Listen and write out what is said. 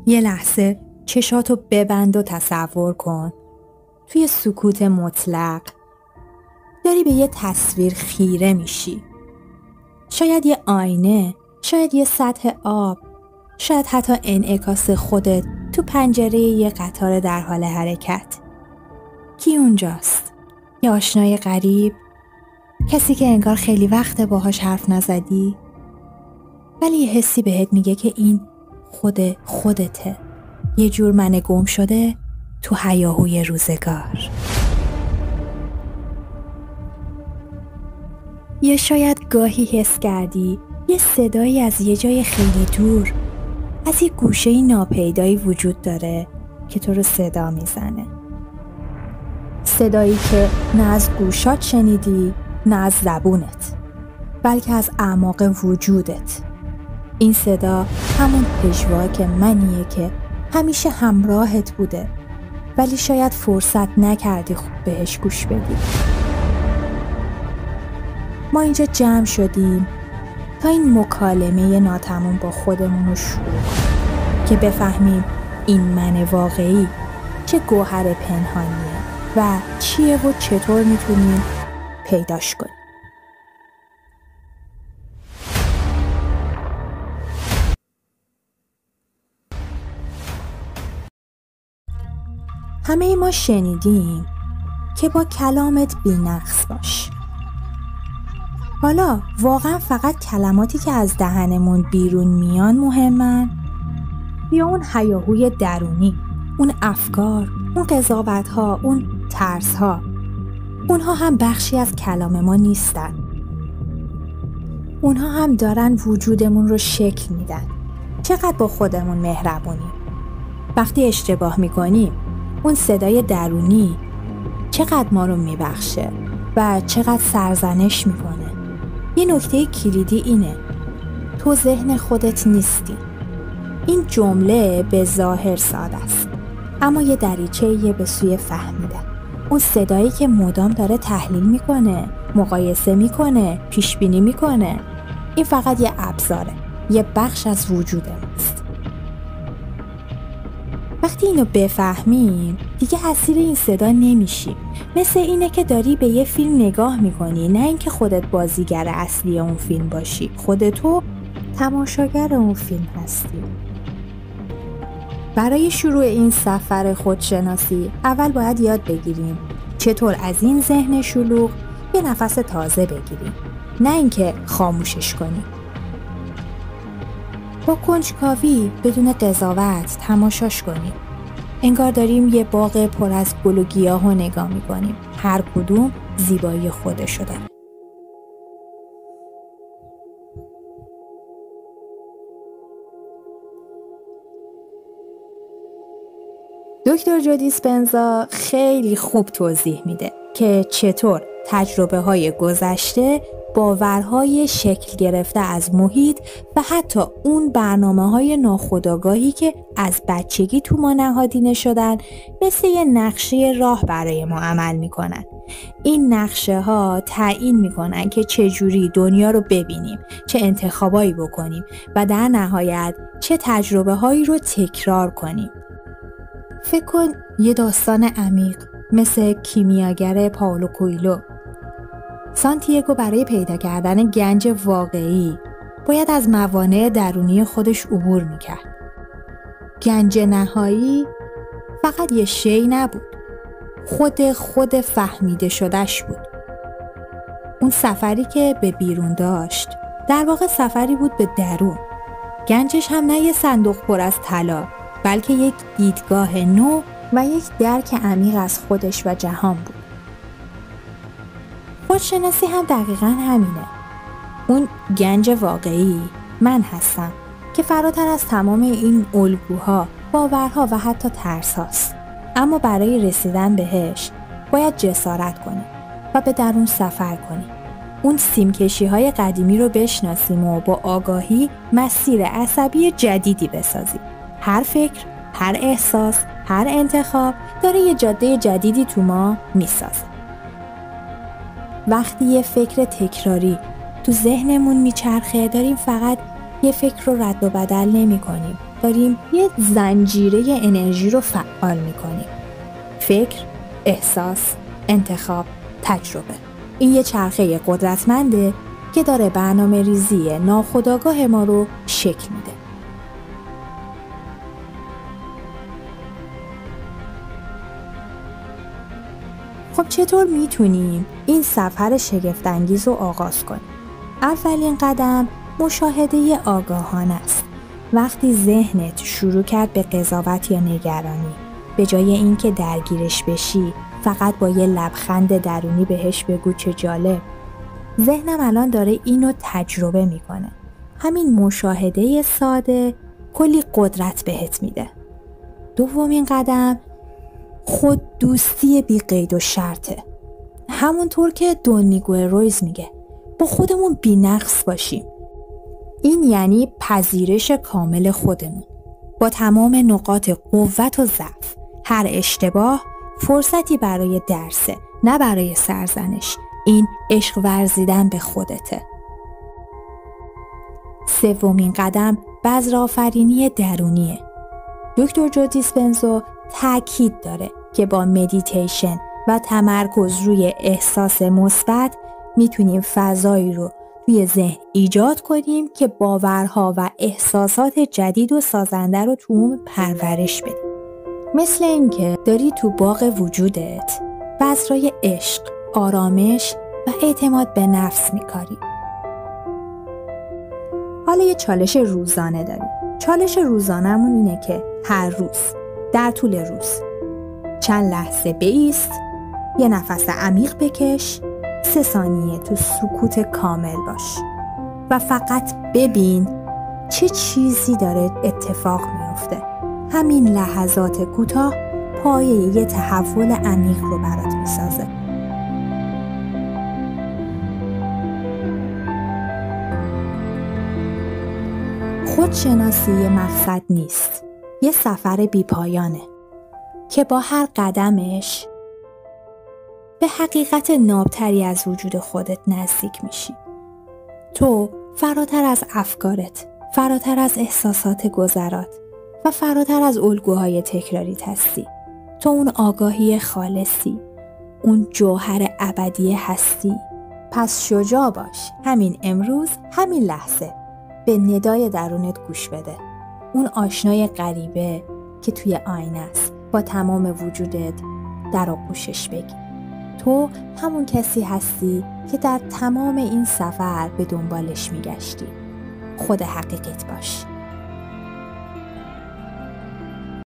یه لحظه چشاتو ببند و تصور کن توی سکوت مطلق داری به یه تصویر خیره میشی. شاید یه آینه، شاید یه سطح آب، شاید حتی انعکاس خودت تو پنجره یه قطار در حال حرکت. کی اونجاست؟ یه آشنای غریب؟ کسی که انگار خیلی وقت باهاش حرف نزدی؟ ولی یه حسی بهت میگه که این خودته. یه جور من گم شده تو هیاهوی روزگار. یا شاید گاهی حس کردی یه صدایی از یه جای خیلی دور، از یه گوشه ناپیدایی وجود داره که تو رو صدا میزنه. صدایی که نه از گوشات شنیدی نه از زبونت، بلکه از اعماق وجودت. این صدا همون پژواک منیه که همیشه همراهت بوده، ولی شاید فرصت نکردی خوب بهش گوش بدی. ما اینجا جمع شدیم تا این مکالمه ناتموم با خودمون رو شروع کنیم که بفهمیم این من واقعی چه گوهر پنهانیه و چیه و چطور میتونیم پیداش کنیم. همه ما شنیدیم که با کلامت بی‌نقص باش. حالا واقعا فقط کلماتی که از دهنمون بیرون میان مهمن؟ یا اون هیاهوی درونی، اون افکار، اون قضاوت‌ها، اون ترس‌ها، اونها هم بخشی از کلام ما نیستن. اونها هم دارن وجودمون رو شکل میدن. چقدر با خودمون مهربونیم. وقتی اشتباه میکنیم اون صدای درونی چقدر ما رو میبخشه و چقدر سرزنش میکنه. یه نکته کلیدی اینه: تو ذهن خودت نیستی. این جمله به ظاهر ساده است، اما یه دریچه‌ایه به سوی فهمیدن. اون صدایی که مدام داره تحلیل میکنه، مقایسه میکنه، پیشبینی میکنه، این فقط یه ابزاره، یه بخش از وجود ماست. وقتی اینو بفهمیم دیگه اسیر این صدا نمیشی. مثل اینه که داری به یه فیلم نگاه میکنی، نه اینکه خودت بازیگر اصلی اون فیلم باشی. خودتو تماشاگر اون فیلم هستی. برای شروع این سفر خودشناسی اول باید یاد بگیریم چطور از این ذهن شلوغ یه نفس تازه بگیریم، نه اینکه خاموشش کنیم. با کنجکاوی بدون قضاوت تماشاش کنیم. انگار داریم یه باغ پر از گل و گیاه رو نگاه می‌کنیم. هر کدوم زیبایی خودشو داره. دکتر جو دیسپنزا خیلی خوب توضیح میده که چطور تجربه‌های گذشته، باورهای شکل گرفته از محیط و حتی اون برنامه‌های ناخودآگاهی که از بچگی تو ما نهادینه شدن مثل یه نقشه راه برای ما عمل میکنن. این نقشه ها تعیین میکنن که چجوری دنیا رو ببینیم، چه انتخابایی بکنیم و در نهایت چه تجربه هایی رو تکرار کنیم. فکر کن یه داستان عمیق مثل کیمیاگر پائولو کوئلو. سانتیاگو برای پیدا کردن گنج واقعی باید از موانع درونی خودش عبور میکرد. گنج نهایی فقط یه شی نبود، خود فهمیده شدهش بود. اون سفری که به بیرون داشت در واقع سفری بود به درون. گنجش هم نه یه صندوق پر از طلا، بلکه یک دیدگاه نو و یک درک عمیق از خودش و جهان بود. خودشناسی هم دقیقاً همینه. اون گنج واقعی من هستم که فراتر از تمام این الگوها، باورها و حتی ترس هاست. اما برای رسیدن بهش باید جسارت کنیم و به درون سفر کنیم. اون سیمکشی های قدیمی رو بشناسیم و با آگاهی مسیر عصبی جدیدی بسازیم. هر فکر، هر احساس، هر انتخاب داره یه جاده جدیدی تو ما میسازه. وقتی یه فکر تکراری تو ذهنمون میچرخه، داریم فقط یه فکر رو رد و بدل نمی کنیم. داریم یه زنجیره انرژی رو فعال میکنیم. فکر، احساس، انتخاب، تجربه. این یه چرخه قدرتمنده که داره برنامه ریزی ناخودآگاه ما رو شکل میده. خب چطور میتونیم این سفر شگفت‌انگیز رو آغاز کنیم؟ اولین قدم مشاهده آگاهانه است. وقتی ذهنت شروع کرد به قضاوت یا نگرانی، به جای اینکه درگیرش بشی، فقط با یه لبخند درونی بهش بگو چه جالب. ذهنم الان داره اینو تجربه میکنه. همین مشاهده ساده کلی قدرت بهت میده. دومین قدم خود دوستی بی قید و شرطه. همونطور که دون میگوئل رویز میگه با خودمون بی نقص باشیم. این یعنی پذیرش کامل خودمون با تمام نقاط قوت و ضعف. هر اشتباه فرصتی برای درسه، نه برای سرزنش. این عشق ورزیدن به خودته. سومین قدم بذرآفرینی درونیه. دکتر جو دیسپنزا تاکید داره که با مدیتیشن و تمرکز روی احساس مثبت میتونیم فضایی رو توی ذهن ایجاد کنیم که باورها و احساسات جدید و سازنده رو تو اون پرورش بدیم. مثل اینکه داری تو باغ وجودت بذرای عشق، آرامش و اعتماد به نفس میکاری. حالا یه چالش روزانه داریم. چالش روزانمون اینه که هر روز در طول روز چند لحظه بایست، یه نفس عمیق بکش، 3 ثانیه تو سکوت کامل باش و فقط ببین چه چیزی داره اتفاق میفته. همین لحظات کوتاه پایه یه تحول عمیق رو برات میسازه. خودشناسی یه مقصد نیست، یه سفر بی‌پایانه که با هر قدمش به حقیقت نابتری از وجود خودت نزدیک میشی. تو فراتر از افکارت، فراتر از احساسات گذرات و فراتر از الگوهای تکراریت هستی. تو اون آگاهی خالصی، اون جوهر ابدی هستی. پس شجاع باش. همین امروز، همین لحظه به ندای درونت گوش بده. اون آشنای غریبه که توی آینه است، با تمام وجودت در آغوشش بگی. تو همون کسی هستی که در تمام این سفر به دنبالش میگشتی. خود حقیقیت باش.